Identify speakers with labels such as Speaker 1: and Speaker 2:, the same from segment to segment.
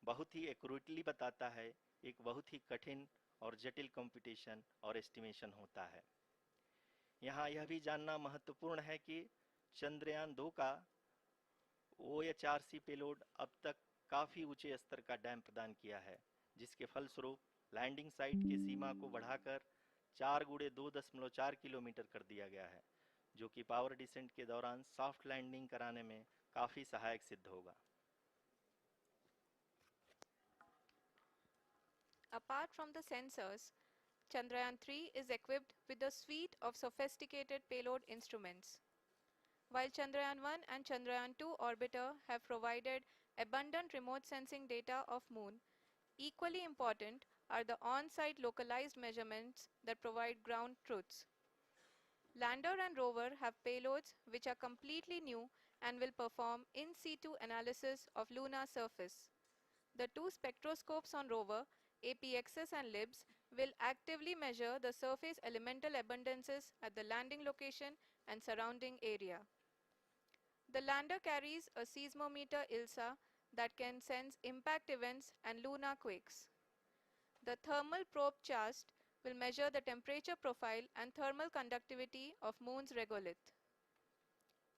Speaker 1: बहुत ही एक्यूरेटली बताता है, एक बहुत ही कठिन और जटिल कंप्यूटेशन और एस्टिमेशन होता है। यहाँ यह भी जानना महत्वपूर्ण है कि चंद्रयान 2 का OHRC पेलोड अब तक काफ़ी ऊंचे स्तर का डैम प्रदान किया है, जिसके फलस्वरूप लैंडिंग साइट की सीमा को बढ़ाकर 4 गुणे 2.4 किलोमीटर कर दिया गया है, जो कि पावर डिसेंट के दौरान सॉफ्ट लैंडिंग कराने में काफ़ी सहायक सिद्ध होगा।
Speaker 2: Apart from the sensors, Chandrayaan-3 is equipped with a suite of sophisticated payload instruments. While Chandrayaan-1 and Chandrayaan-2 orbiter have provided abundant remote sensing data of Moon, equally important are the on-site localized measurements that provide ground truths. Lander and rover have payloads which are completely new and will perform in situ analysis of lunar surface. The two spectroscopes on rover, APXS and LIBS, will actively measure the surface elemental abundances at the landing location and surrounding area. The lander carries a seismometer ILSA that can sense impact events and lunar quakes. The thermal probe CHAST will measure the temperature profile and thermal conductivity of Moon's regolith.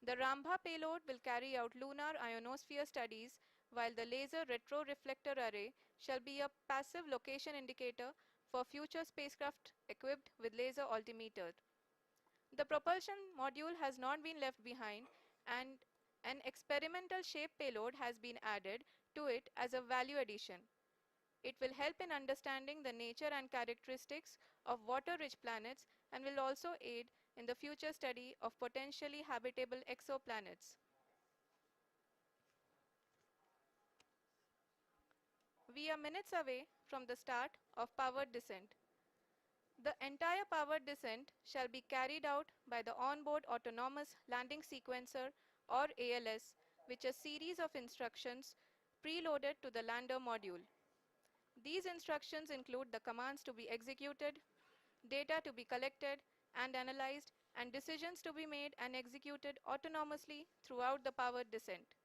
Speaker 2: The Rambha payload will carry out lunar ionosphere studies, while the laser retroreflector array shall be a passive location indicator for future spacecraft equipped with laser altimeter. The propulsion module has not been left behind, and an experimental shape payload has been added to it as a value addition. It will help in understanding the nature and characteristics of water-rich planets and will also aid in the future study of potentially habitable exoplanets. We are minutes away from the start of powered descent. The entire powered descent shall be carried out by the onboard autonomous landing sequencer or ALS, which is a series of instructions preloaded to the lander module. These instructions include the commands to be executed, data to be collected and analyzed, and decisions to be made and executed autonomously throughout the powered descent.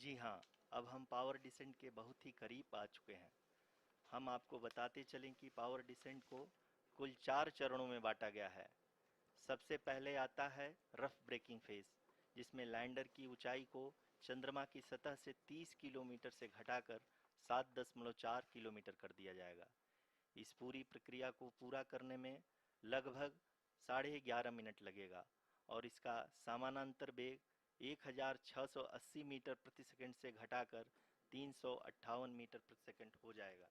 Speaker 1: जी हाँ, अब हम power descent के बहुत ही करीब आ चुके हैं। हम आपको बताते चलें कि पावर डिसेंट को कुल 4 चरणों में बांटा गया है। सबसे पहले आता है रफ ब्रेकिंग फेज, जिसमें लैंडर की ऊंचाई को चंद्रमा की सतह से 30 किलोमीटर से घटाकर 7.4 किलोमीटर कर दिया जाएगा। इस पूरी प्रक्रिया को पूरा करने में लगभग 11.5 मिनट लगेगा और इसका समानांतर वेग 1680 मीटर प्रति सेकंड से घटाकर 358 मीटर प्रति सेकंड हो जाएगा।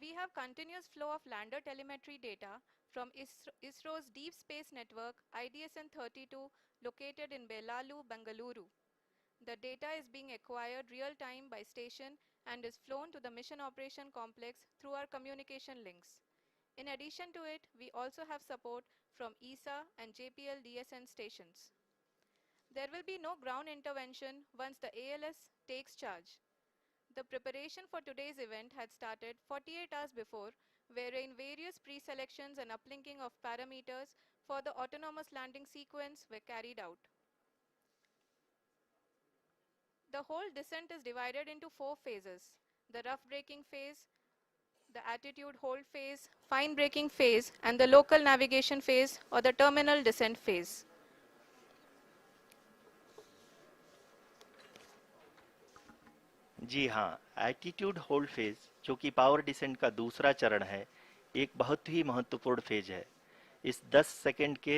Speaker 2: We have continuous flow of lander telemetry data from ISRO's Deep Space Network IDSN-32 located in Belalu, Bengaluru. The data is being acquired real-time by station and is flown to the Mission Operation Complex through our communication links. In addition to it, we also have support from ESA and JPL DSN stations. There will be no ground intervention once the ALS takes charge. The preparation for today's event had started 48 hours before, wherein various pre-selections and uplinking of parameters for the autonomous landing sequence were carried out. The whole descent is divided into 4 phases: the rough braking phase, the attitude hold phase, fine braking phase, and the local navigation phase or the terminal descent phase.
Speaker 1: जी हाँ, attitude hold phase, जो कि power descent का दूसरा चरण है, एक बहुत ही महत्वपूर्ण फेज है। इस 10 सेकंड के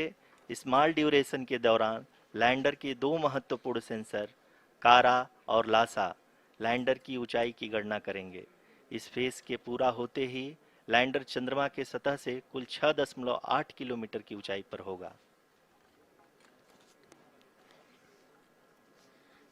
Speaker 1: स्मॉल ड्यूरेशन के दौरान लैंडर के दो महत्वपूर्ण सेंसर कारा और लासा लैंडर की ऊंचाई की गणना करेंगे। इस फेज के पूरा होते ही लैंडर चंद्रमा के सतह से कुल 6.8 किलोमीटर की ऊंचाई पर होगा।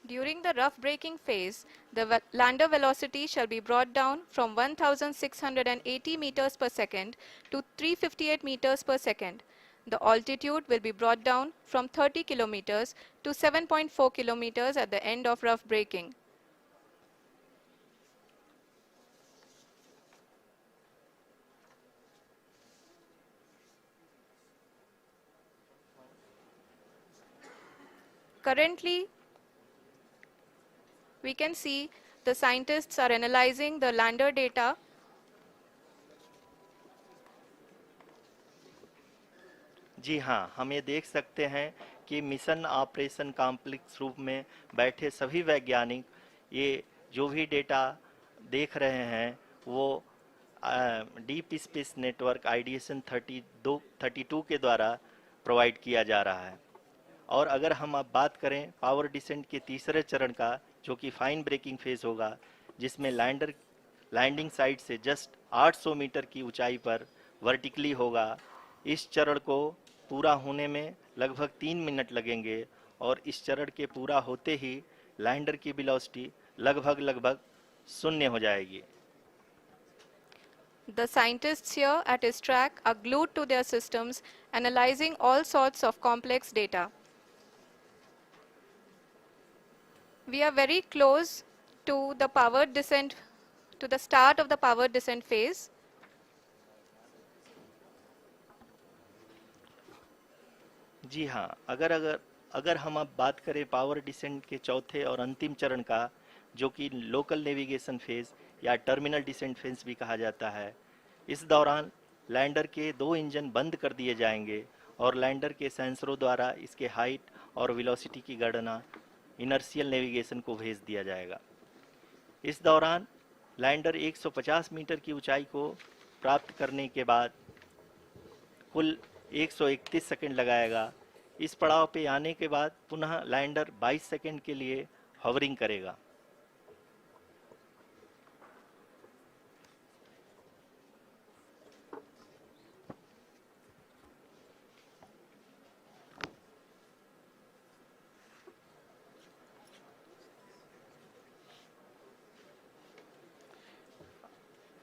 Speaker 2: During the rough braking phase, the lander velocity shall be brought down from 1680 meters per second to 358 meters per second. The altitude will be brought down from 30 kilometers to 7.4 kilometers at the end of rough braking. Currently, we can see the scientists are analyzing the lander data.
Speaker 1: जी हाँ, हम ये देख सकते हैं कि mission operation complex रूप में बैठे सभी वैज्ञानिक ये जो भी डेटा देख रहे हैं वो डीप स्पेस नेटवर्क आईडीएसन 32 के द्वारा प्रोवाइड किया जा रहा है। और अगर हम अब बात करें पावर डिसेंट के तीसरे चरण का, जो कि फाइन ब्रेकिंग फेज होगा, जिसमें लैंडर लैंडिंग साइट से जस्ट 800 मीटर की ऊंचाई पर वर्टिकली होगा। इस चरण को पूरा होने में लगभग 3 मिनट लगेंगे और इस चरण के पूरा होते ही लैंडर की वेलोसिटी लगभग लगभग शून्य हो जाएगी।
Speaker 2: The scientists here at ISRO are glued to their systems, analyzing all sorts of complex data. We are very close to the power descent, to the start of the power descent phase.
Speaker 1: जी हाँ, अगर अगर अगर हम अब बात करें power descent के चौथे और अंतिम चरण का, जो कि लोकल नेविगेशन फेज या टर्मिनल डिसेंट फेज भी कहा जाता है, इस दौरान लैंडर के 2 इंजन बंद कर दिए जाएंगे और लैंडर के सेंसरों द्वारा इसके हाइट और वेलोसिटी की गणना इनर्शियल नेविगेशन को भेज दिया जाएगा। इस दौरान लैंडर 150 मीटर की ऊंचाई को प्राप्त करने के बाद कुल 131 सेकंड लगाएगा। इस पड़ाव पे आने के बाद पुनः लैंडर 22 सेकंड के लिए हवरिंग करेगा।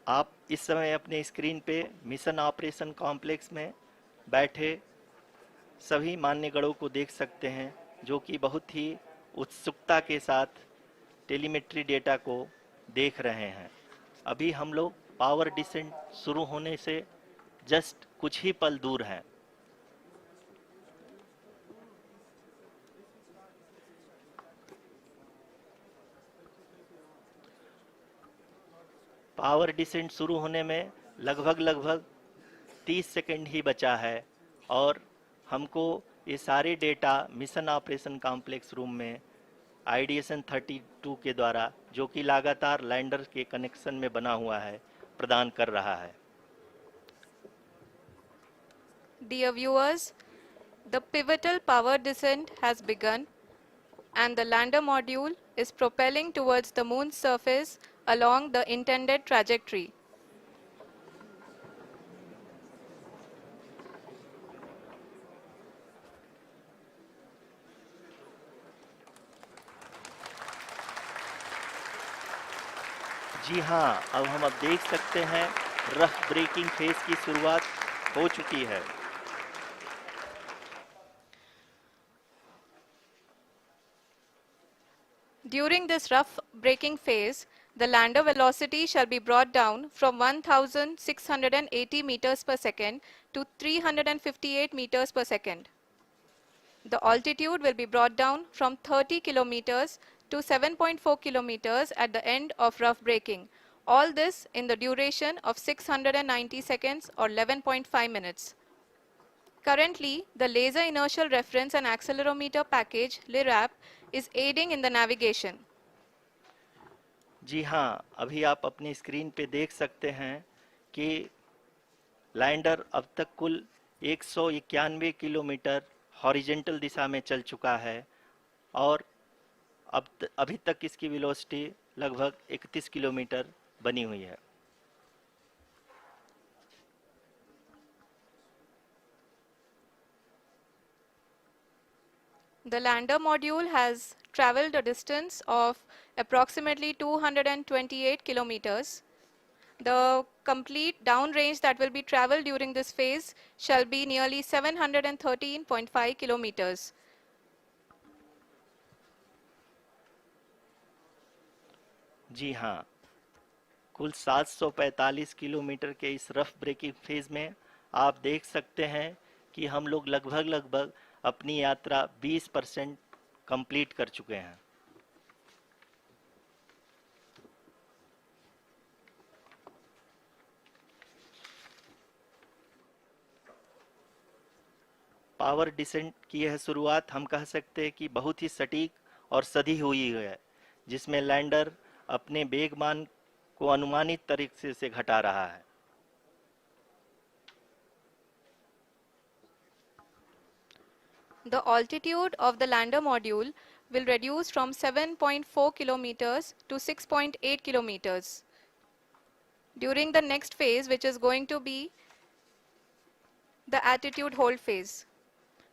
Speaker 1: आप इस समय अपने स्क्रीन पे मिशन ऑपरेशन कॉम्प्लेक्स में बैठे सभी मान्यगणों को देख सकते हैं, जो कि बहुत ही उत्सुकता के साथ टेलीमेट्री डेटा को देख रहे हैं। अभी हम लोग पावर डिसेंट शुरू होने से जस्ट कुछ ही पल दूर हैं। पावर डिसेंट शुरू होने में लगभग लगभग 30 सेकंड ही बचा है और हमको ये सारे data mission operation complex room में आईडीएसन 32 के द्वारा, जो कि लगातार लैंडर के कनेक्शन में बना हुआ है, प्रदान कर रहा है।
Speaker 2: Dear viewers, the pivotal power descent has begun and the lander module is propelling towards the moon's surface along the intended trajectory.
Speaker 1: जी हाँ, अब देख सकते हैं रफ ब्रेकिंग फेज की शुरुआत हो चुकी है।
Speaker 2: During this rough braking phase, the lander velocity shall be brought down from 1680 meters per second to 358 meters per second. The altitude will be brought down from 30 kilometers to 7.4 kilometers at the end of rough braking. All this in the duration of 690 seconds or 11.5 minutes. Currently, the Laser Inertial Reference and Accelerometer package (LIRAP) is aiding in the navigation.
Speaker 1: जी हाँ, अभी आप अपनी screen पे देख सकते हैं कि lander अब तक कुल 191 किलोमीटर हॉरिजेंटल दिशा में चल चुका है और अभी तक इसकी वेलोसिटी लगभग 31 किलोमीटर बनी हुई है।
Speaker 2: The lander module has traveled a distance of approximately 228 kilometers. The complete downrange that will be traveled during this phase shall be nearly 713.5 kilometers.
Speaker 1: जी हाँ, कुल 745 किलोमीटर के इस रफ ब्रेकिंग फेज में आप देख सकते हैं कि हम लोग लगभग लगभग अपनी यात्रा 20% कंप्लीट कर चुके हैं। पावर डिसेंट की यह शुरुआत हम कह सकते हैं कि बहुत ही सटीक और सधी हुई है, जिसमें लैंडर अपने वेगमान को अनुमानित तरीके से घटा रहा है।
Speaker 2: The altitude of the lander module will reduce from 7.4 kilometers to 6.8 kilometers during the next phase, which is going to be the attitude hold phase.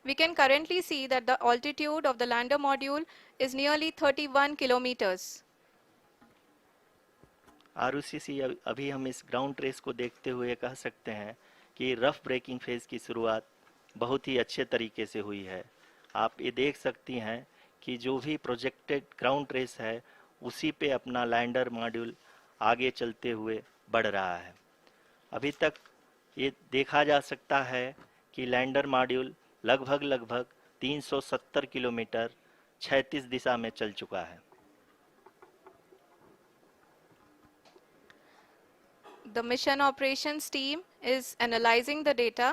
Speaker 2: We can currently see that the altitude of the lander module is nearly 31 kilometers.
Speaker 1: आरयूसीसी अभी हम इस ground trace को देखते हुए कह सकते हैं कि रफ ब्रेकिंग फेज की शुरुआत बहुत ही अच्छे तरीके से हुई है। आप ये देख सकती हैं कि जो भी प्रोजेक्टेड ग्राउंड ट्रेस है उसी पे अपना लैंडर मॉड्यूल आगे चलते हुए बढ़ रहा है। अभी तक ये देखा जा सकता है कि लैंडर मॉड्यूल लगभग 370 किलोमीटर क्षैतिज दिशा में चल चुका है।
Speaker 2: The mission operations team is analyzing the data.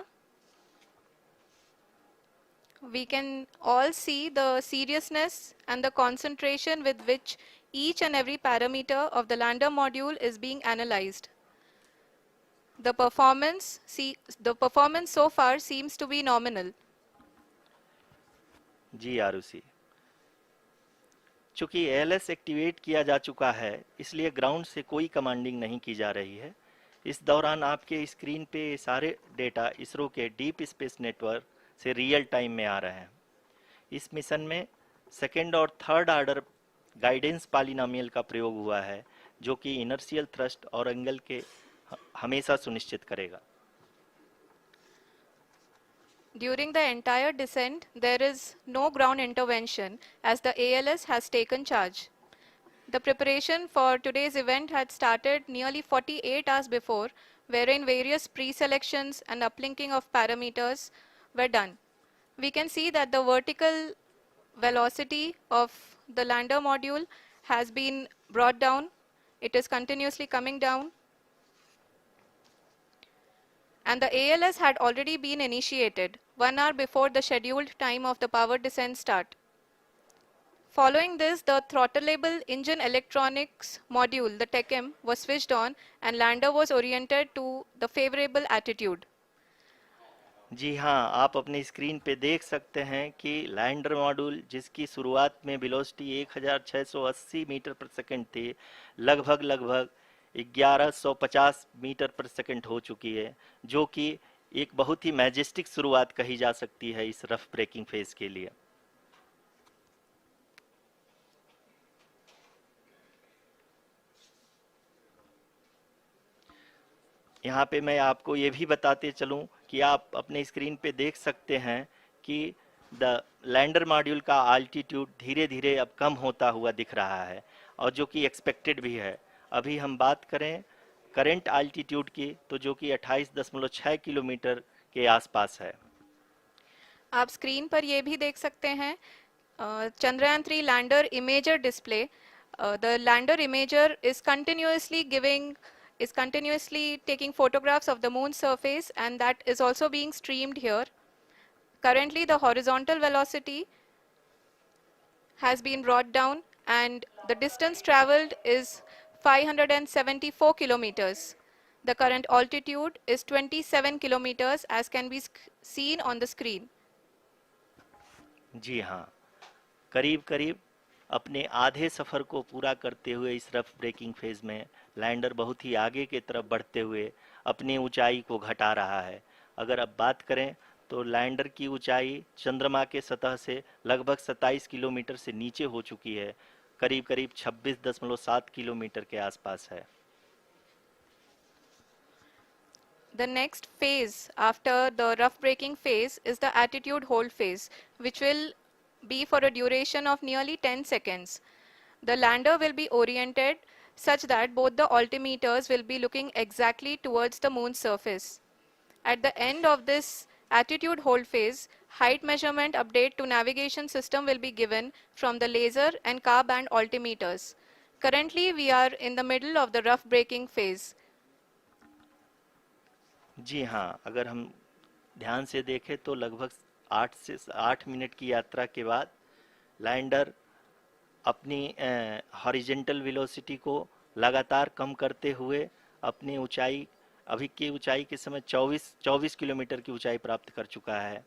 Speaker 2: We can all see the seriousness and the concentration with which each and every parameter of the lander module is being analyzed. The performance so far seems to be nominal.
Speaker 1: जी आरुषि, चूंकि ALS activate किया जा चुका है इसलिए ground से कोई commanding नहीं की जा रही है। इस दौरान आपके स्क्रीन पे सारे डेटा इसरो के डीप स्पेस नेटवर्क से रियल टाइम में आ रहे हैं। इस मिशन में सेकेंड और थर्ड ऑर्डर गाइडेंस पॉलिनोमियल का प्रयोग हुआ है, जो कि इनर्शियल थ्रस्ट और एंगल के हमेशा सुनिश्चित करेगा।
Speaker 2: During the entire descent, there is no ground intervention as the ALS has taken charge. The preparation for today's event had started nearly 48 hours before, wherein various pre-selections and uplinking of parameters were done. We can see that the vertical velocity of the lander module has been brought down. It is continuously coming down. And the ALS had already been initiated 1 hour before the scheduled time of the power descent start. Following this, the throttleable engine electronics module, the TECM, was switched on and lander was oriented to the favorable attitude.
Speaker 1: जी हाँ, आप अपनी screen पे देख सकते हैं कि lander module जिसकी शुरुआत में वेलोसिटी 1680 मीटर पर सेकंड थी, लगभग 1150 मीटर पर सेकंड हो चुकी है, जो कि एक बहुत ही मैजेस्टिक शुरुआत कही जा सकती है इस रफ ब्रेकिंग फेज के लिए। यहाँ पे मैं आपको ये भी बताते चलूँ कि आप अपने स्क्रीन पे देख सकते हैं कि द लैंडर मॉड्यूल का आल्टीट्यूड धीरे धीरे अब कम होता हुआ दिख रहा है, और जो कि एक्सपेक्टेड भी है। अभी हम बात करें करंट आल्टीट्यूड की, तो जो कि 28.6 किलोमीटर के आसपास है।
Speaker 2: आप स्क्रीन पर ये भी देख सकते हैं Chandrayaan-3 lander imager display. The lander imager is continuously taking photographs of the moon's surface, and that is also being streamed here. Currently, the horizontal velocity has been brought down and the distance traveled is 574 kilometers. The current altitude is 27 kilometers as can be seen on the screen.
Speaker 1: जी हाँ, करीब करीब अपने आधे सफ़र को पूरा करते हुए इस रफ ब्रेकिंग फेज में लैंडर बहुत ही आगे की तरफ बढ़ते हुए अपनी ऊंचाई को घटा रहा है। अगर अब बात करें तो लैंडर की ऊंचाई चंद्रमा के सतह से लगभग 27 किलोमीटर से नीचे हो चुकी है, करीब करीब 26.7 किलोमीटर के आसपास है।
Speaker 2: The next phase after the rough braking phase is the attitude hold phase, which will be for a duration of nearly 10 seconds. The lander will be oriented such that both the altimeters will be looking exactly towards the moon's surface. At the end of this attitude hold phase, Height measurement update to navigation system will be given from the laser and car band altimeters. Currently, we are in the middle of the rough braking phase.
Speaker 1: जी हाँ, अगर हम ध्यान से देखें तो लगभग 8 minute की यात्रा के बाद लैंडर अपनी हॉरिजेंटल वेलोसिटी को लगातार कम करते हुए अपनी ऊंचाई, अभी की ऊंचाई के समय 24 किलोमीटर की ऊंचाई प्राप्त कर चुका है।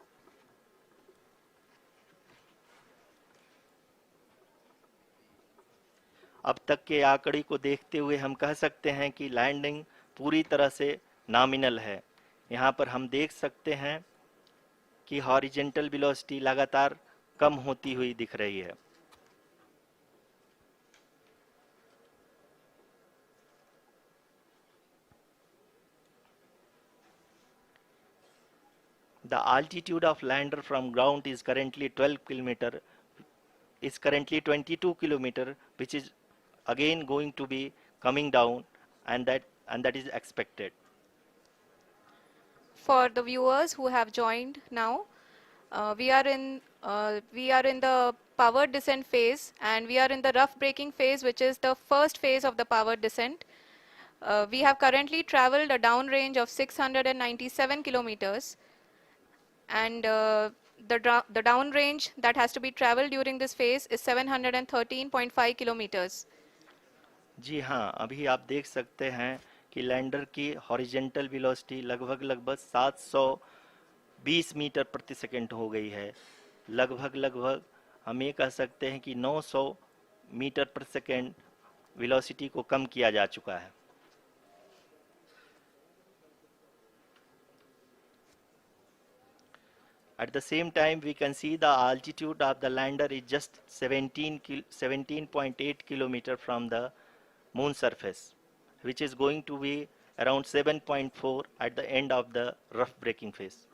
Speaker 1: अब तक के आंकड़े को देखते हुए हम कह सकते हैं कि लैंडिंग पूरी तरह से नॉमिनल है। यहाँ पर हम देख सकते हैं कि हॉरिजेंटल वेलोसिटी लगातार कम होती हुई दिख रही है। The altitude of lander from ground is currently 22 kilometer, which is again going to be coming down, and that is expected.
Speaker 2: For the viewers who have joined now, we are in the power descent phase, and we are in the rough braking phase, which is the first phase of the power descent. We have currently traveled a downrange of 697 kilometers, and the downrange that has to be traveled during this phase is 713.5 kilometers.
Speaker 1: जी हाँ, अभी आप देख सकते हैं कि lander की horizontal velocity लगभग 720 metre प्रति सेकंड हो गई है। लगभग हम ये कह सकते हैं कि 900 मीटर प्रति सेकंड वेलोसिटी को कम किया जा चुका है। At the same time, we can see the altitude of the lander is just 17.8 kilometer from the moon surface, which is going to be around 7.4 at the end of the rough braking phase.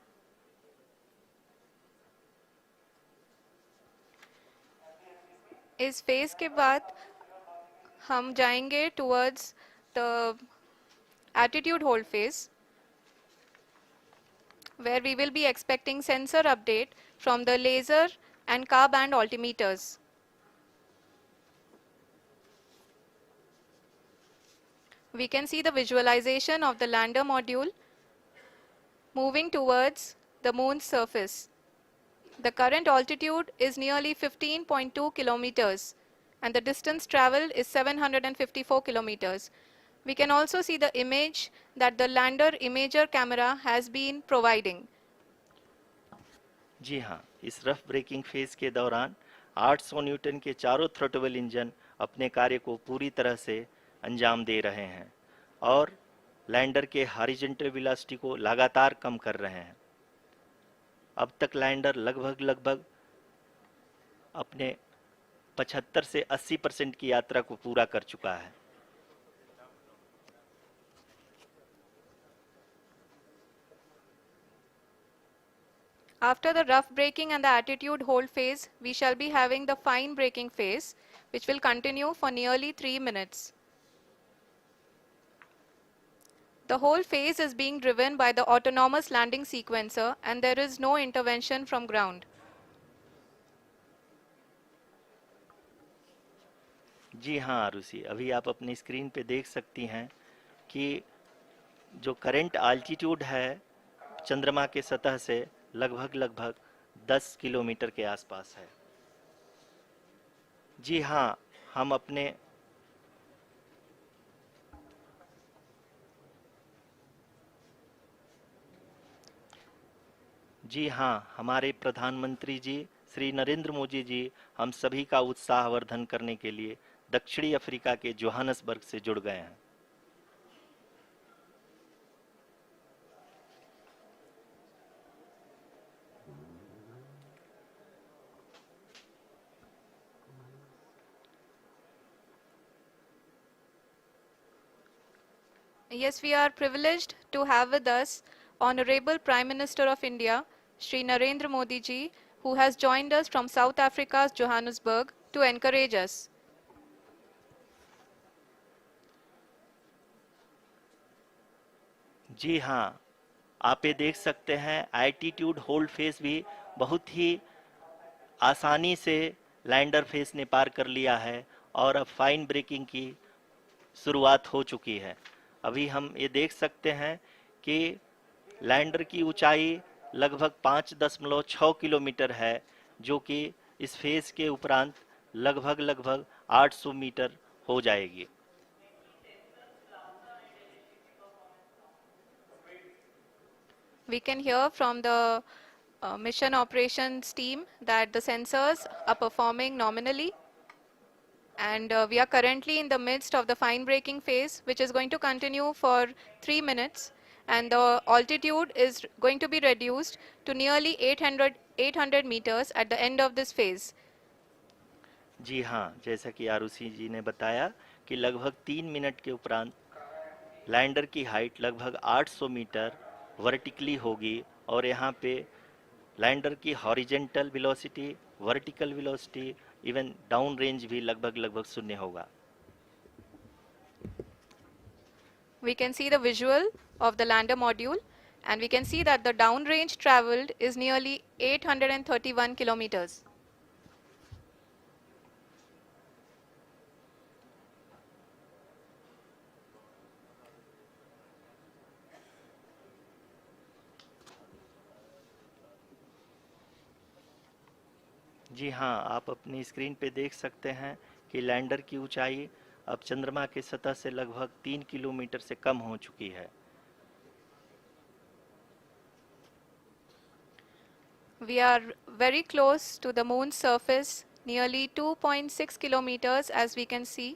Speaker 2: इस phase के बाद हम जाएंगे towards the attitude hold phase, where we will be expecting sensor update from the laser and car band altimeters. We can see the visualization of the lander module moving towards the moon's surface. The current altitude is nearly 15.2 kilometers, and the distance traveled is 754 kilometers. We can also see the image that the lander imager camera has been providing.
Speaker 1: जी हाँ, इस rough breaking phase के दौरान 800 Newton के चारों throttle engine अपने कार्य को पूरी तरह से अंजाम दे रहे हैं और लैंडर के हॉरिजॉन्टल वेलोसिटी को लगातार कम कर रहे हैं। अब तक लैंडर लगभग अपने 75 से 80% की यात्रा को पूरा कर चुका है।
Speaker 2: After the rough braking and the attitude hold phase, we shall be having the fine braking phase, which will continue for nearly 3 minutes. The whole phase is being driven by the autonomous landing sequencer, and there is no intervention from ground.
Speaker 1: जी हाँ आरुषि, अभी आप अपनी screen पे देख सकती हैं कि जो करंट आल्टीट्यूड है चंद्रमा के सतह से लगभग 10 किलोमीटर के आसपास है। जी हाँ, हम अपने जी हाँ, हमारे प्रधानमंत्री जी श्री नरेंद्र मोदी जी हम सभी का उत्साहवर्धन करने के लिए दक्षिणी अफ्रीका के जोहानसबर्ग से जुड़ गए हैं।
Speaker 2: Yes, we are privileged to have with us Honorable Prime Minister of India, Shri Narendra Modi ji, who has joined us from South Africa's Johannesburg to encourage us.
Speaker 1: जी हाँ, आप ये देख सकते हैं एल्टीट्यूड होल्ड फेज भी बहुत ही आसानी से लैंडर फेस ने पार कर लिया है और अब फाइन ब्रेकिंग की शुरुआत हो चुकी है। अभी हम ये देख सकते हैं कि लैंडर की ऊंचाई लगभग 5.6 किलोमीटर है, जो कि इस फेज के उपरांत लगभग लगभग 800 मीटर हो जाएगी।
Speaker 2: We can hear from the mission operations team that the sensors are performing nominally, and we are currently in the midst of the fine braking phase, which is going to continue for 3 minutes, and the altitude is going to be reduced to nearly 800 meters at the end of this phase.
Speaker 1: जी हाँ, जैसा कि आरुषि जी ने बताया कि लगभग 3 minute के उपरांत lander की हाइट लगभग 800 मीटर वर्टिकली होगी और यहाँ पे लैंडर की horizontal velocity, vertical velocity, even down range भी लगभग लगभग शून्य होगा।
Speaker 2: We can see the visual of the lander module, and we can see that the downrange traveled is nearly 831 kilometers.
Speaker 1: जी हाँ, आप अपनी स्क्रीन पे देख सकते हैं कि लैंडर की ऊंचाई अब चंद्रमा के सतह से लगभग 3 किलोमीटर से कम हो चुकी है।
Speaker 2: We are very close to the moon's surface, nearly 2.6 kilometers as we can see.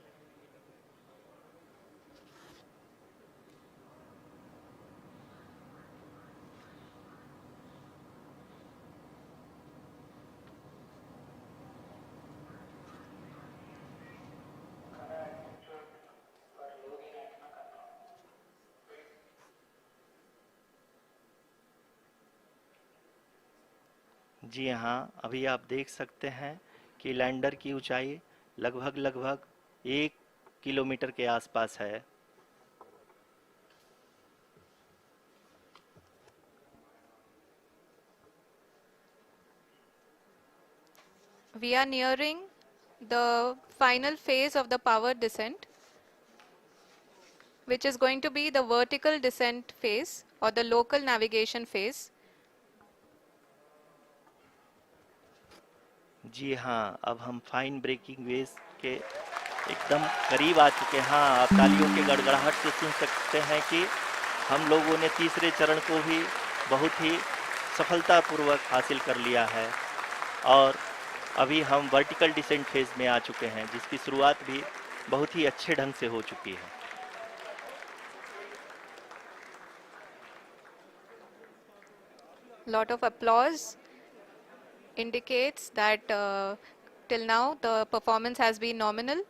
Speaker 1: जी हाँ, अभी आप देख सकते हैं कि लैंडर की ऊंचाई लगभग लगभग 1 किलोमीटर के आसपास है।
Speaker 2: We are nearing the final phase of the power descent, which is going to be the vertical descent phase or the local navigation phase.
Speaker 1: जी हाँ, अब हम फाइन ब्रेकिंग वेव के एकदम करीब आ चुके हैं। हाँ, आप तालियों के गड़गड़ाहट से सुन सकते हैं कि हम लोगों ने तीसरे चरण को भी बहुत ही सफलतापूर्वक हासिल कर लिया है और अभी हम वर्टिकल डिसेंट फेज में आ चुके हैं, जिसकी शुरुआत भी बहुत ही अच्छे ढंग से हो चुकी है।
Speaker 2: Lot of applause indicates that till now the performance has been nominal.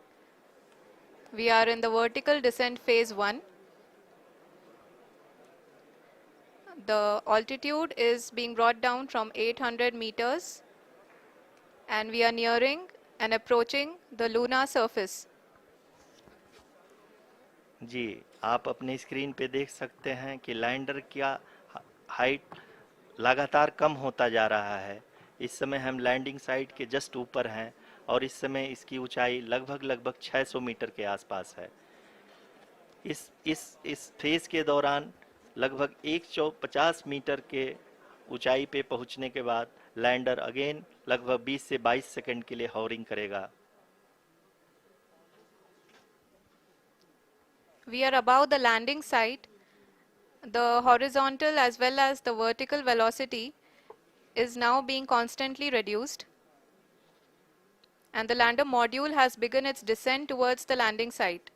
Speaker 2: We are in the vertical descent phase 1. The altitude is being brought down from 800 meters, and we are nearing and approaching the lunar surface.
Speaker 1: जी, आप अपने screen पे देख सकते हैं कि lander का height लगातार कम होता जा रहा है। इस समय हम लैंडिंग साइट के जस्ट ऊपर हैं और इस समय इसकी ऊंचाई लगभग लगभग 600 मीटर के आसपास है। इस फेज के दौरान लगभग 150 मीटर के ऊंचाई पे पहुंचने के बाद लैंडर अगेन लगभग 20 से 22 सेकंड के लिए हॉवरिंग करेगा।
Speaker 2: We are above the landing site. The horizontal as well as the vertical velocity is now being constantly reduced, and the lander module has begun its descent towards the landing site.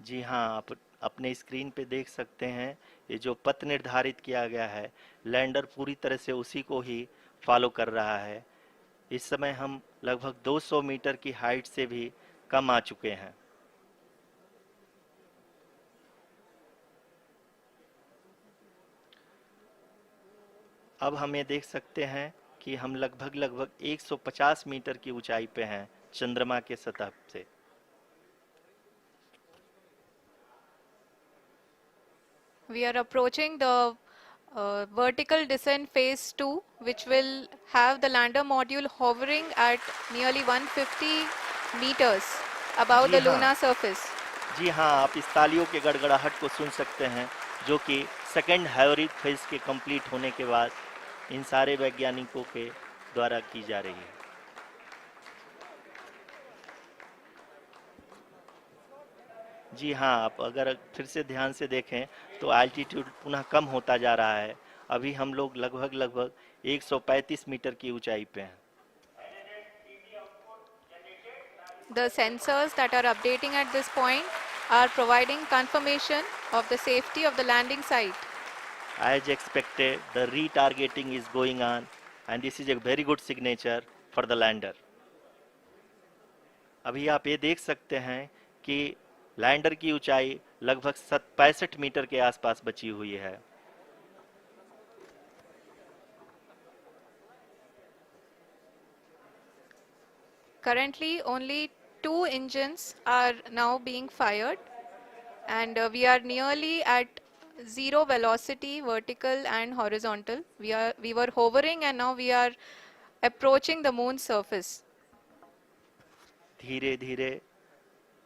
Speaker 1: जी हाँ, आप अपने screen पे देख सकते हैं ये जो पथ निर्धारित किया गया है, लैंडर पूरी तरह से उसी को ही फॉलो कर रहा है। इस समय हम लगभग 200 मीटर की हाइट से भी कम आ चुके हैं। अब हम ये देख सकते हैं कि हम लगभग लगभग 150 मीटर की ऊंचाई पे हैं, चंद्रमा के सतह से।
Speaker 2: We are approaching the vertical descent phase 2, which will have the lander module hovering at nearly 150 meters above
Speaker 1: ji
Speaker 2: the
Speaker 1: हाँ,
Speaker 2: lunar surface.
Speaker 1: जी हाँ, आप इस तालियों के गड़गड़ाहट को सुन सकते हैं, जो कि सेकंड हैवरिक फेज के कंप्लीट होने के बाद इन सारे वैज्ञानिकों के द्वारा की जा रही है। जी हाँ, आप अगर फिर से ध्यान से देखें तो एल्टीट्यूड पुनः कम होता जा रहा है। अभी हम लोग लगभग 135 मीटर की ऊंचाई पे हैं।
Speaker 2: The sensors that are updating at this point are providing confirmation of the safety of the landing site.
Speaker 1: As expected, the retargeting is going on, and this is a very good signature for the lander. अभी आप ये देख सकते हैं कि lander की ऊंचाई लगभग 65 मीटर के आसपास बची हुई है।
Speaker 2: Currently, only 2 engines are now being fired, and we are nearly at zero velocity, vertical and horizontal. We were hovering, and now we are approaching the moon's surface.
Speaker 1: धीरे धीरे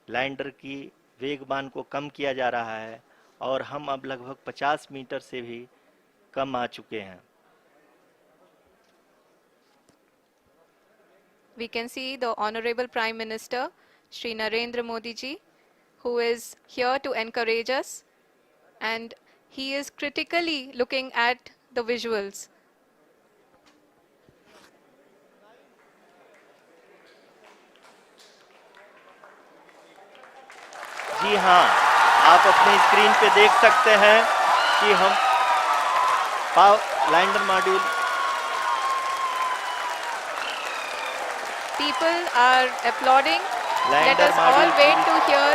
Speaker 1: लैंडर की वेगमान को कम किया जा रहा है और हम अब लगभग 50 मीटर से भी कम आ चुके हैं।
Speaker 2: We can see the Honorable Prime Minister, Shri Narendra Modi ji, who is here to encourage us, and he is critically looking at the visuals.
Speaker 1: जी हाँ, आप अपनी स्क्रीन पे देख सकते हैं कि हम lander module
Speaker 2: People are applauding. Let
Speaker 1: lander
Speaker 2: us all
Speaker 1: module
Speaker 2: wait to hear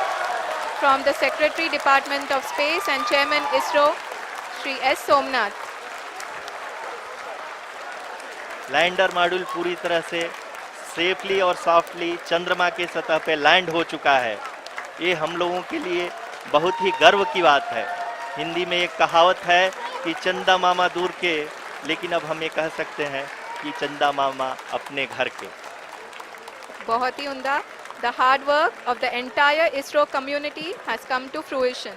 Speaker 2: from the Secretary Department of Space and Chairman ISRO, Shri S. Somnath.
Speaker 1: Lander module पूरी तरह से सेफली और सॉफ्टली चंद्रमा के सतह पे लैंड हो चुका है। ये हम लोगों के लिए बहुत ही गर्व की बात है। हिंदी में एक कहावत है कि चंदा मामा दूर के, लेकिन अब हम ये कह सकते हैं कि चंदा मामा अपने घर के।
Speaker 2: बहुत ही उम्दा. The hard work of the entire ISRO community has come to fruition.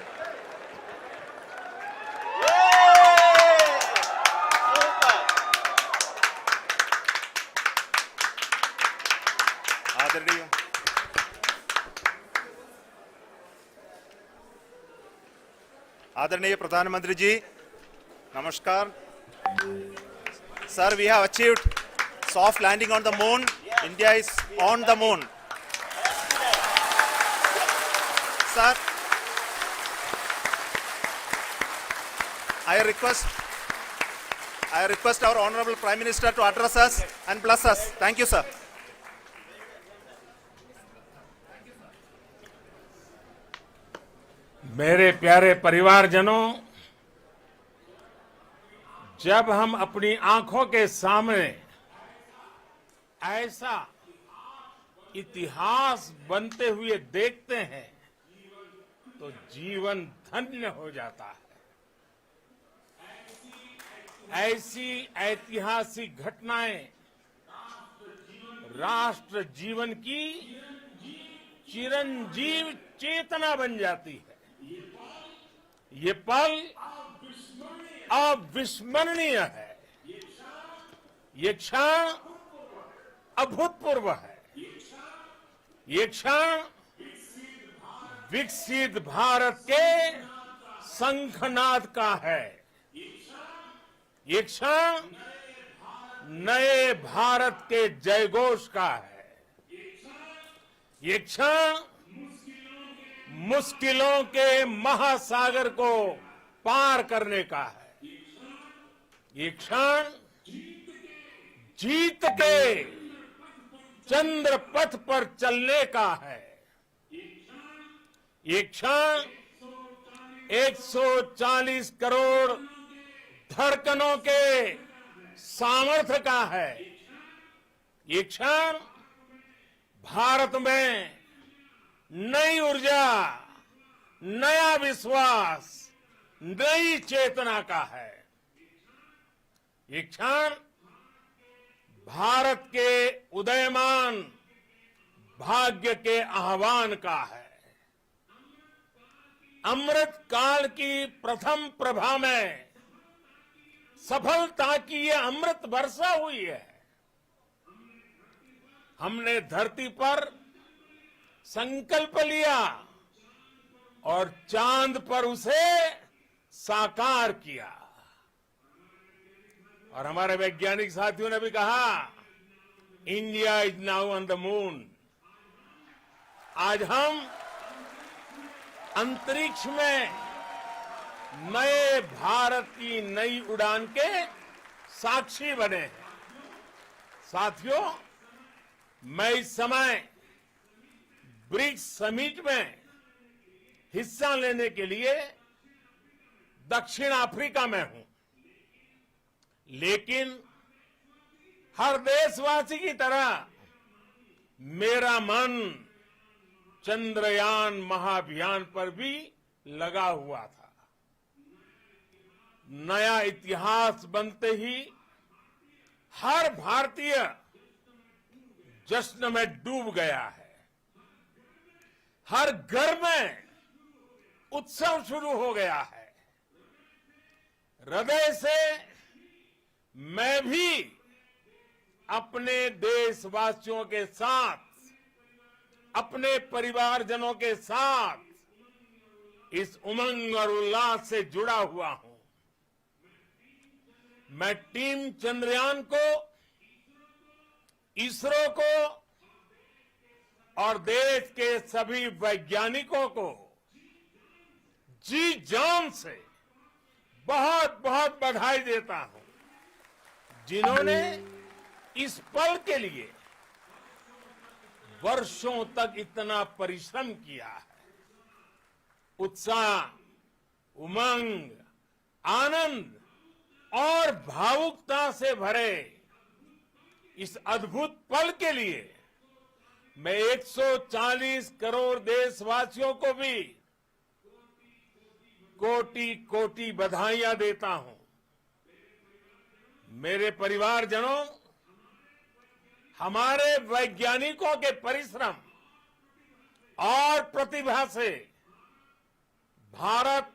Speaker 3: आदरणीय आदरणीय प्रधानमंत्री जी, नमस्कार. Sir, we have achieved soft landing on the moon. India is on the moon. Sir, I request our Honorable Prime Minister to address us and bless us. Thank you, sir.
Speaker 4: मेरे प्यारे परिवारजनों, जब हम अपनी आंखों के सामने ऐसा इतिहास बनते हुए देखते हैं तो जीवन धन्य हो जाता है। ऐसी ऐतिहासिक घटनाएं राष्ट्र जीवन की चिरंजीव चेतना बन जाती है। ये पल अविस्मरणीय है। ये क्षण अभूतपूर्व है। ये क्षण विकसित भारत के शंखनाद का है। ये क्षण नए भारत के जयघोष का है। ये क्षण मुश्किलों के महासागर को पार करने का है। ये क्षण जीत के चंद्र पथ पर चलने का है। ये क्षण 140 करोड़ धड़कनों के सामर्थ्य का है। ये क्षण भारत में नई ऊर्जा, नया विश्वास, नई चेतना का है। ये क्षण भारत के उदयमान भाग्य के आह्वान का है। अमृत काल की प्रथम प्रभा में सफलता की ये अमृत वर्षा हुई है। हमने धरती पर संकल्प लिया और चांद पर उसे साकार किया। और हमारे वैज्ञानिक साथियों ने भी कहा, India is now on the moon. आज हम अंतरिक्ष में नए भारत की नई उड़ान के साक्षी बने हैं। साथियों, मैं इस समय ब्रिक्स समिट में हिस्सा लेने के लिए दक्षिण अफ्रीका में हूं, लेकिन हर देशवासी की तरह मेरा मन चंद्रयान महाअभियान पर भी लगा हुआ था। नया इतिहास बनते ही हर भारतीय जश्न में डूब गया है। हर घर में उत्सव शुरू हो गया है। हृदय से मैं भी अपने देशवासियों के साथ, अपने परिवारजनों के साथ इस उमंग और उल्लास से जुड़ा हुआ हूं। मैं टीम चंद्रयान को, इसरो को और देश के सभी वैज्ञानिकों को जी जान से बहुत बहुत बधाई देता हूं, जिन्होंने इस पल के लिए वर्षों तक इतना परिश्रम किया है। उत्साह, उमंग, आनंद और भावुकता से भरे इस अद्भुत पल के लिए मैं 140 करोड़ देशवासियों को भी कोटि कोटि बधाइयां देता हूं। मेरे परिवारजनों, हमारे वैज्ञानिकों के परिश्रम और प्रतिभा से भारत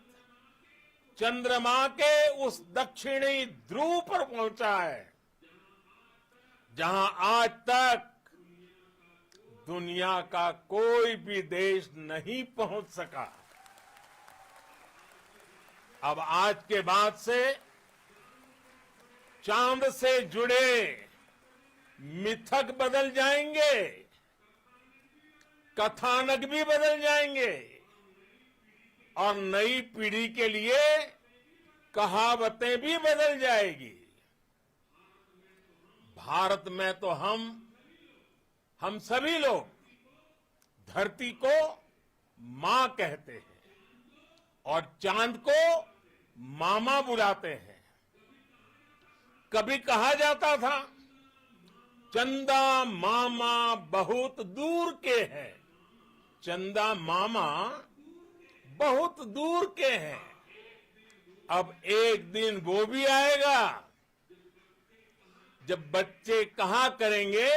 Speaker 4: चंद्रमा के उस दक्षिणी ध्रुव पर पहुंचा है, जहां आज तक दुनिया का कोई भी देश नहीं पहुंच सका। अब आज के बाद से चांद से जुड़े मिथक बदल जाएंगे, कथानक भी बदल जाएंगे और नई पीढ़ी के लिए कहावतें भी बदल जाएगी। भारत में तो हम सभी लोग धरती को मां कहते हैं और चांद को मामा बुलाते हैं। कभी कहा जाता था, चंदा मामा बहुत दूर के हैं। चंदा मामा बहुत दूर के हैं। अब एक दिन वो भी आएगा जब बच्चे कहा करेंगे,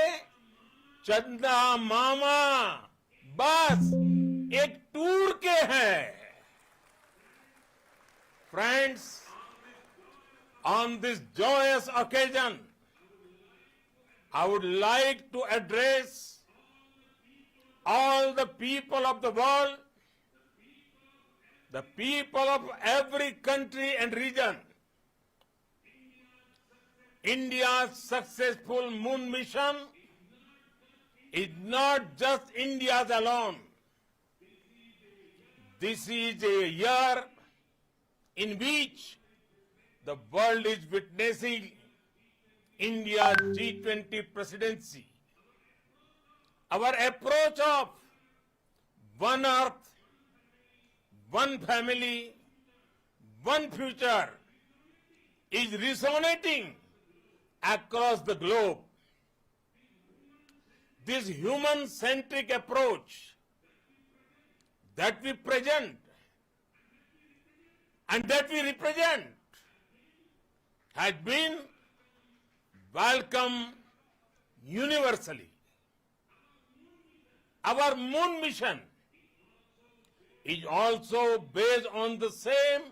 Speaker 4: चंदा मामा बस एक टूर के हैं। Friends, on this joyous occasion, I would like to address all the people of the world, the people of every country and region. India's successful moon mission is not just India's alone. This is a year in which the world is witnessing India's G20 presidency. Our approach of one earth, one family, one future is resonating across the globe. this human-centric approach that we present and that we represent has been welcomed universally. Our moon mission is also based on the same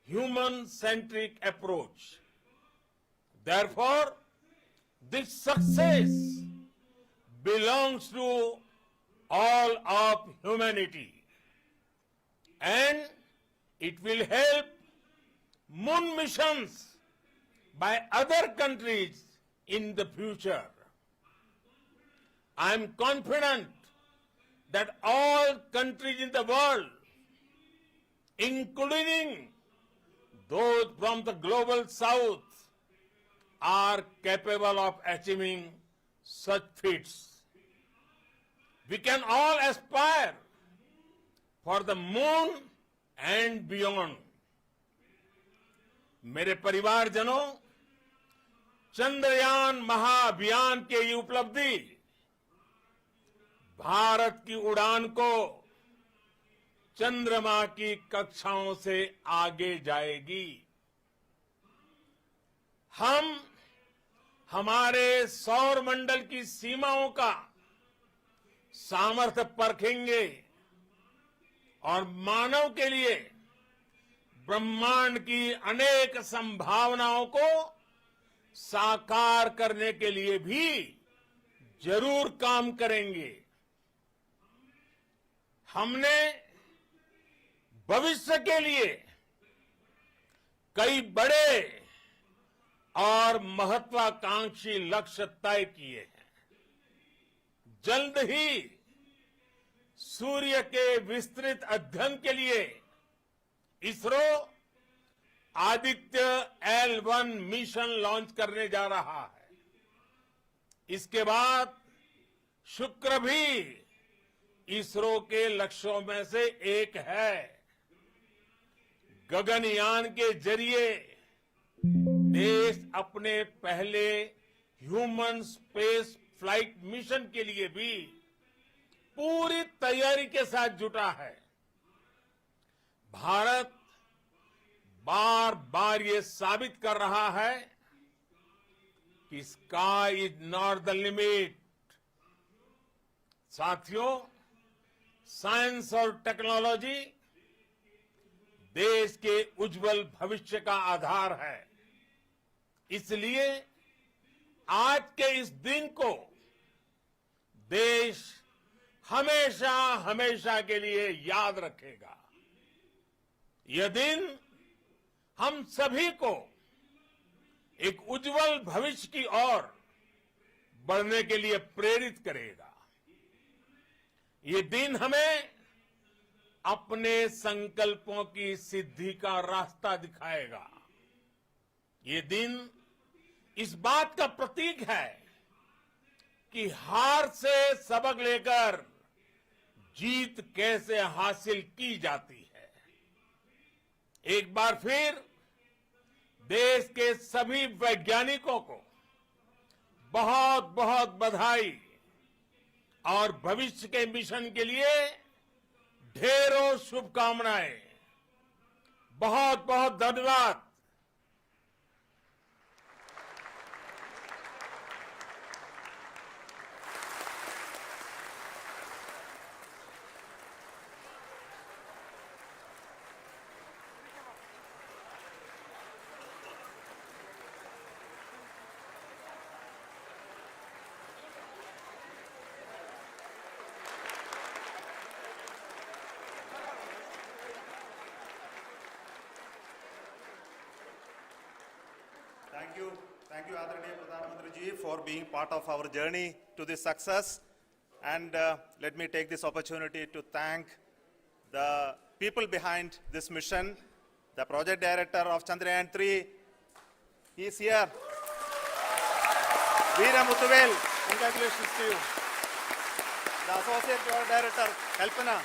Speaker 4: human-centric approach. Therefore, this success belongs to all of humanity, and it will help moon missions by other countries in the future. I am confident that all countries in the world, including those from the global south, are capable of achieving such feats. We can all aspire for the moon and beyond. मेरे परिवारजनों, चंद्रयान महाअभियान के ये उपलब्धि भारत की उड़ान को चंद्रमा की कक्षाओं से आगे जाएगी। हम हमारे सौर मंडल की सीमाओं का सामर्थ्य परखेंगे और मानव के लिए ब्रह्मांड की अनेक संभावनाओं को साकार करने के लिए भी जरूर काम करेंगे। हमने भविष्य के लिए कई बड़े और महत्वाकांक्षी लक्ष्य तय किए हैं। जल्द ही सूर्य के विस्तृत अध्ययन के लिए ISRO Aditya L1 mission launch करने जा रहा है। इसके बाद शुक्र भी इसरो के लक्ष्यों में से एक है। गगनयान के जरिए देश अपने पहले ह्यूमन स्पेस फ्लाइट मिशन के लिए भी पूरी तैयारी के साथ जुटा है। भारत बार बार ये साबित कर रहा है कि sky is not the limit. साथियों, साइंस और टेक्नोलॉजी देश के उज्जवल भविष्य का आधार है। इसलिए आज के इस दिन को देश हमेशा हमेशा के लिए याद रखेगा। यह दिन हम सभी को एक उज्जवल भविष्य की ओर बढ़ने के लिए प्रेरित करेगा। ये दिन हमें अपने संकल्पों की सिद्धि का रास्ता दिखाएगा। ये दिन इस बात का प्रतीक है कि हार से सबक लेकर जीत कैसे हासिल की जाती है। एक बार फिर देश के सभी वैज्ञानिकों को बहुत बहुत बधाई और भविष्य के मिशन के लिए ढेरों शुभकामनाएं। बहुत बहुत धन्यवाद।
Speaker 3: Thank you, Adharaniya Pradhan Mantri ji, for being part of our journey to this success. And let me take this opportunity to thank the people behind this mission. The project director of Chandrayaan-3, he is here. Veera Muthuvel, congratulations to you. The associate project director, Kalpana,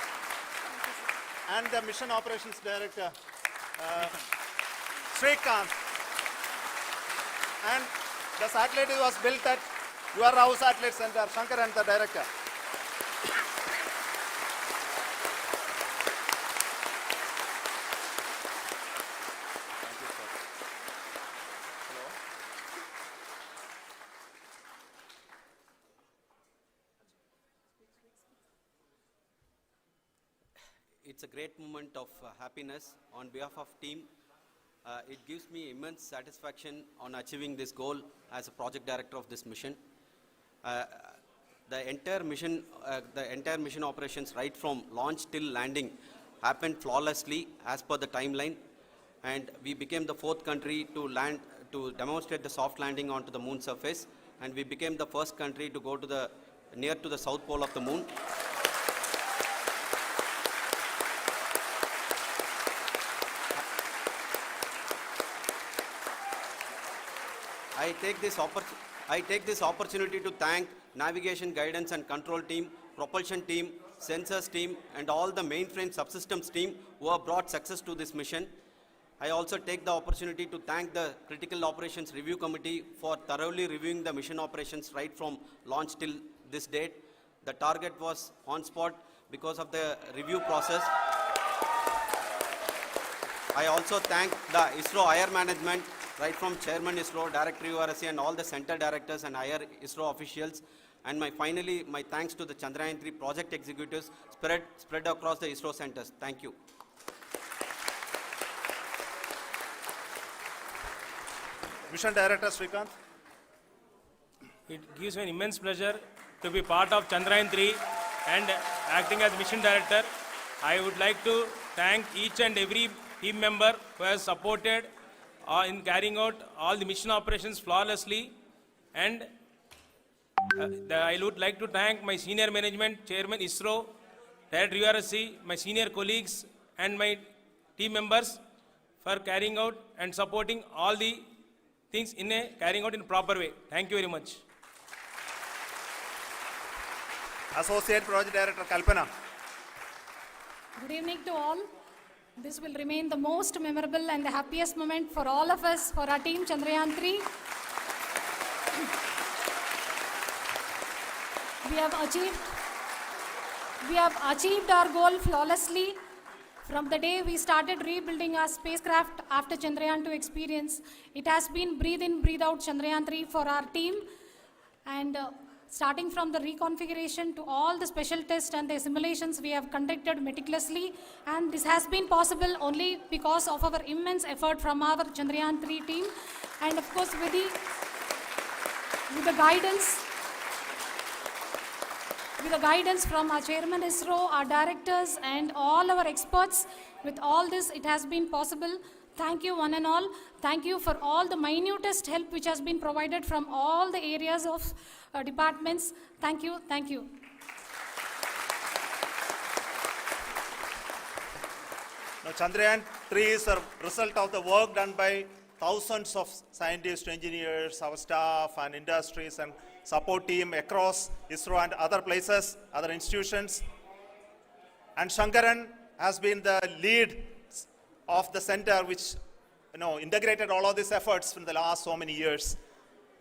Speaker 3: and the mission operations director, Srikanth. And the satellite was built at Your House Athlete Center, Shankaran, the director.
Speaker 5: It's a great moment of happiness on behalf of team. It gives me immense satisfaction on achieving this goal as a project director of this mission. The entire mission operations right from launch till landing happened flawlessly as per the timeline, and we became the 4th country to demonstrate the soft landing onto the moon surface, and we became the first country to go to near to the south pole of the moon. I take this opportunity to thank navigation, guidance and control team, propulsion team, sensors team and all the mainframe subsystems team who have brought success to this mission. I also take the opportunity to thank the Critical Operations Review Committee for thoroughly reviewing the mission operations right from launch till this date. The target was on spot because of the review process. I also thank the ISRO higher management, right from Chairman ISRO, Director URSC and all the center directors and higher ISRO officials. And finally, my thanks to the Chandrayaan-3 project executives spread across the ISRO centers. Thank you.
Speaker 3: Mission Director Srikanth.
Speaker 6: It gives me an immense pleasure to be part of Chandrayaan-3 and acting as Mission Director. I would like to thank each and every team member who has supported in carrying out all the mission operations flawlessly, and I would like to thank my senior management, Chairman ISRO, Director URSC, my senior colleagues and my team members for carrying out and supporting all the things carrying out in a proper way. Thank you very much.
Speaker 3: Associate Project Director Kalpana.
Speaker 7: Good evening to all. This will remain the most memorable and the happiest moment for all of us, for our team Chandrayaan-3. We have achieved our goal flawlessly. From the day we started rebuilding our spacecraft after Chandrayaan-2 experience, it has been breathe in, breathe out Chandrayaan-3 for our team. And starting from the reconfiguration to all the special tests and the simulations we have conducted meticulously, and this has been possible only because of our immense effort from our Chandrayaan-3 team, and of course with the guidance from our Chairman ISRO, our directors and all our experts. With all this, it has been possible. Thank you one and all. Thank you for all the minutest help which has been provided from all the areas of departments. Thank you. Thank you.
Speaker 3: Now, Chandrayaan-3 is a result of the work done by thousands of scientists, engineers, our staff and industries and support team across ISRO and other places, other institutions. And Shankaran has been the lead of the center which integrated all of these efforts in the last so many years.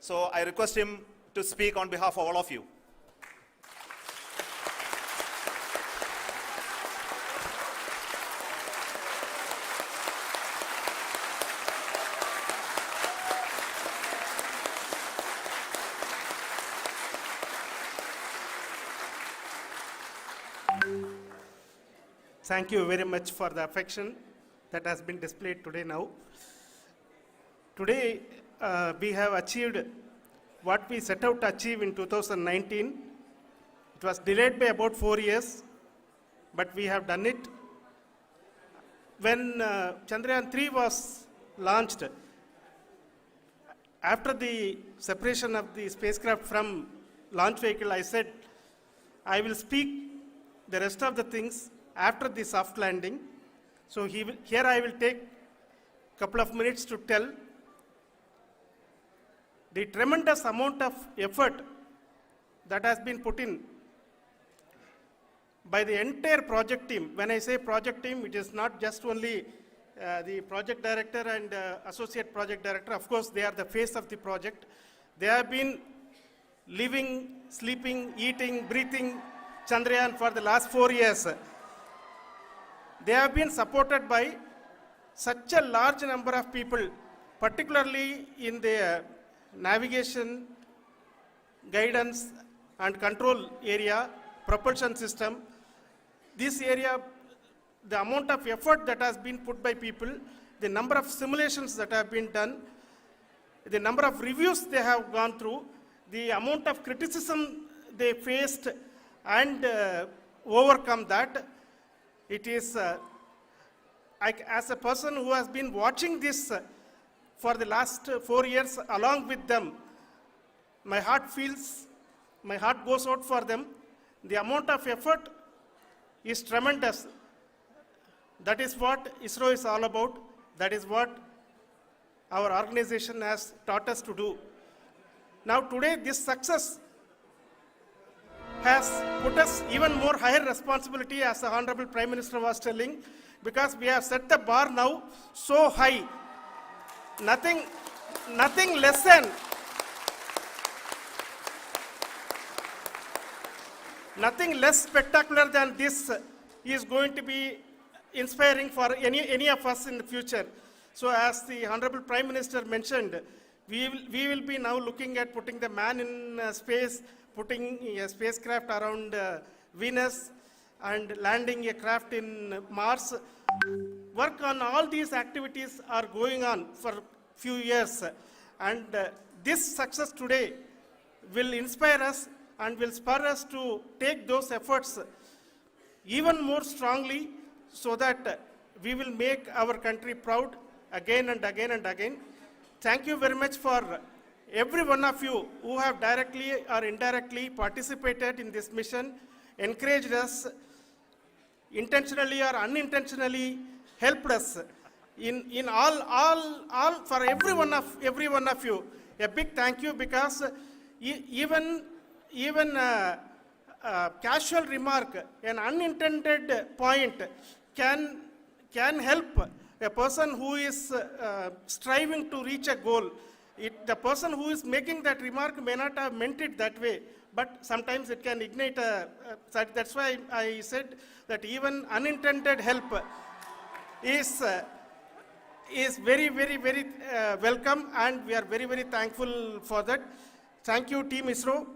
Speaker 3: So I request him to speak on behalf of all of you.
Speaker 8: Thank you very much for the affection that has been displayed today now. Today, we have achieved what we set out to achieve in 2019. It was delayed by about 4 years, but we have done it. When Chandrayaan-3 was launched, after the separation of the spacecraft from launch vehicle, I said, I will speak the rest of the things after the soft landing. So here I will take a couple of minutes to tell the tremendous amount of effort that has been put in by the entire project team. When I say project team, it is not just only the project director and associate project director. Of course, they are the face of the project. They have been living, sleeping, eating, breathing Chandrayaan for the last 4 years. They have been supported by such a large number of people, particularly in the navigation, guidance and control area, propulsion system. This area, the amount of effort that has been put by people, the number of simulations that have been done, the number of reviews they have gone through, the amount of criticism they faced and overcome that, it is, as a person who has been watching this for the last 4 years along with them, my heart goes out for them. The amount of effort is tremendous. That is what ISRO is all about. That is what our organization has taught us to do. Now today this success has put us even more higher responsibility, as the Honorable Prime Minister was telling, because we have set the bar now so high. Nothing less than nothing less spectacular than this is going to be inspiring for any of us in the future. So as the Honorable Prime Minister mentioned, we will be now looking at putting the man in space, putting a spacecraft around Venus and landing a craft in Mars. Work on all these activities are going on for few years, and this success today will inspire us and will spur us to take those efforts even more strongly, so that we will make our country proud again and again and again. Thank you very much for every one of you who have directly or indirectly participated in this mission, encouraged us, intentionally or unintentionally helped us in all for every one of you. A big thank you, because even casual remark, an unintended point can help a person who is striving to reach a goal. The person who is making that remark may not have meant it that way, but sometimes it can ignite that's why I said that even unintended help is very, very, very welcome, and we are very, very thankful for that. Thank you, Team ISRO,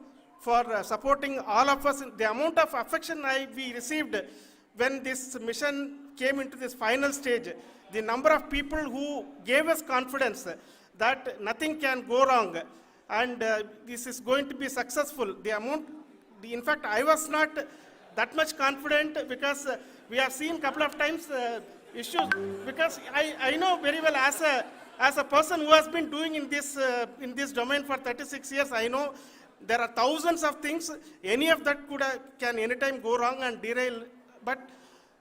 Speaker 8: for supporting all of us. The amount of affection we received when this mission came into this final stage, the number of people who gave us confidence that nothing can go wrong and this is going to be successful. In fact, I was not that much confident, because we have seen a couple of times issues, because I know very well, as a person who has been doing in this domain for 36 years, I know there are thousands of things. Any of that can anytime go wrong and derail, but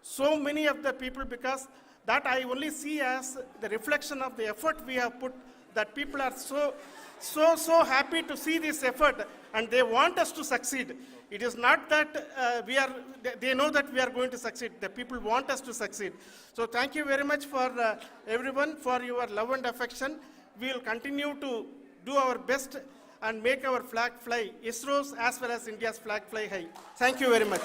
Speaker 8: so many of the people, because that I only see as the reflection of the effort we have put, that people are so happy to see this effort and they want us to succeed. It is not that they know that we are going to succeed. The people want us to succeed. So thank you very much for everyone, for your love and affection. We will continue to do our best and make our flag fly, ISRO's as well as India's flag fly high. Thank you very much.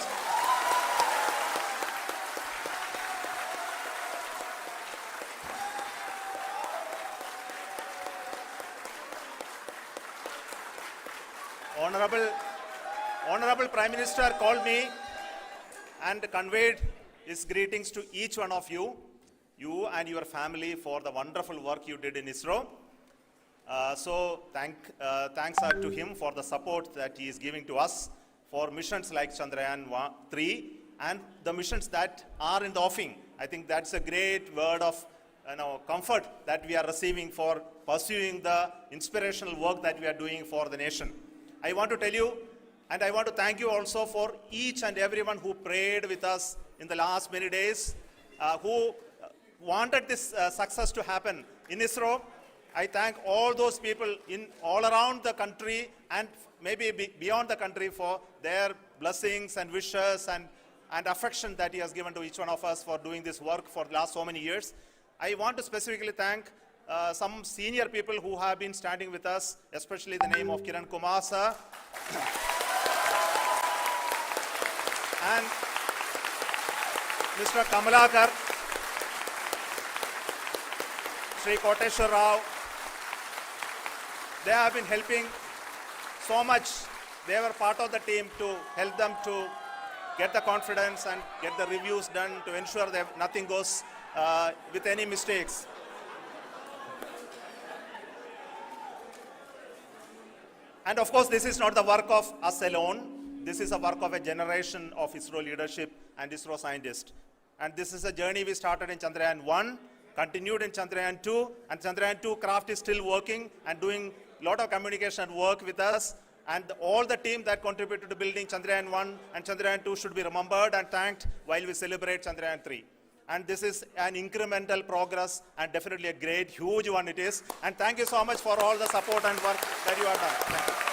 Speaker 3: Honorable Prime Minister called me and conveyed his greetings to each one of you and your family, for the wonderful work you did in ISRO. So thanks are to him for the support that he is giving to us for missions like Chandrayaan-3 and the missions that are in the offing. I think that's a great word of comfort that we are receiving for pursuing the inspirational work that we are doing for the nation. I want to tell you, and I want to thank you also for each and everyone who prayed with us in the last many days, who wanted this success to happen in ISRO. I thank all those people all around the country and maybe beyond the country for their blessings and wishes and affection that he has given to each one of us for doing this work for the last so many years. I want to specifically thank some senior people who have been standing with us, especially the name of Kiran Kumar sir, And Mr. Kamalakar, Sri Koteshwar Rao, they have been helping so much. They were part of the team to help them to get the confidence and get the reviews done to ensure that nothing goes with any mistakes. And of course, this is not the work of us alone. This is a work of a generation of ISRO leadership and ISRO scientists. And this is a journey we started in Chandrayaan-1, continued in Chandrayaan-2, and Chandrayaan-2 craft is still working and doing a lot of communication work with us. And all the team that contributed to building Chandrayaan-1 and Chandrayaan-2 should be remembered and thanked while we celebrate Chandrayaan-3. And this is an incremental progress and definitely a great, huge one it is. And thank you so much for all the support and work that you have done. Thank you.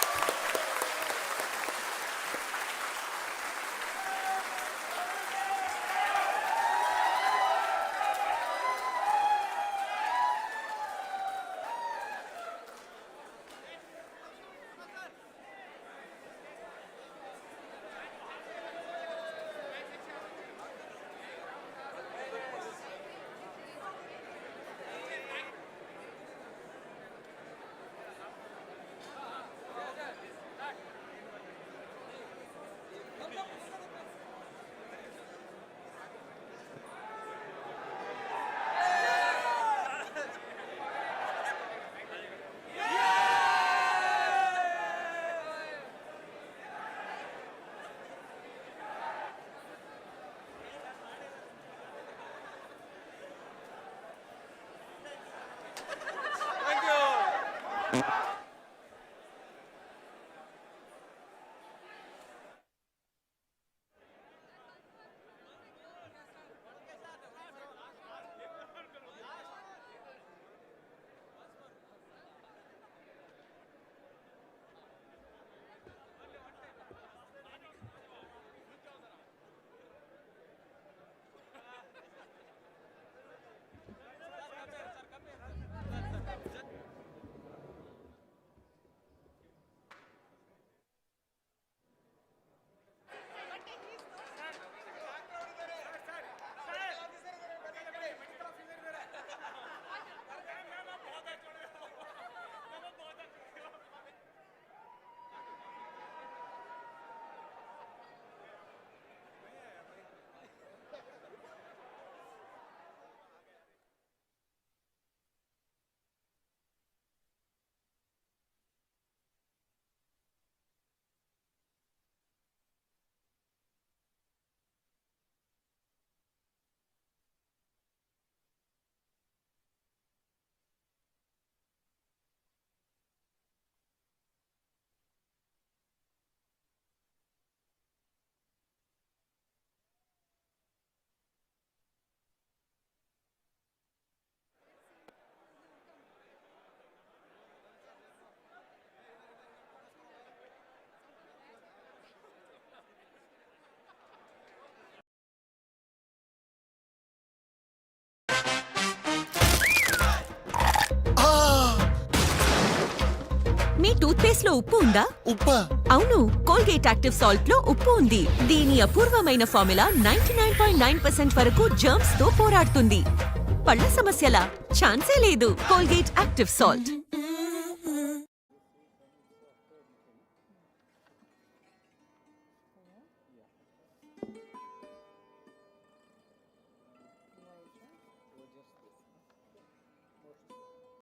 Speaker 9: మీ toothpaste లో ఉప్పు ఉందా?
Speaker 10: ఉప్పా?
Speaker 9: అవును, Colgate active salt లో ఉప్పు ఉంది. దీని అపూర్వమైన ఫార్ములా 99.9% వరకు జర్మ్స్ తో పోరాడుతుంది. పళ్ళ సమస్యల ఛాన్సే లేదు. Colgate active salt.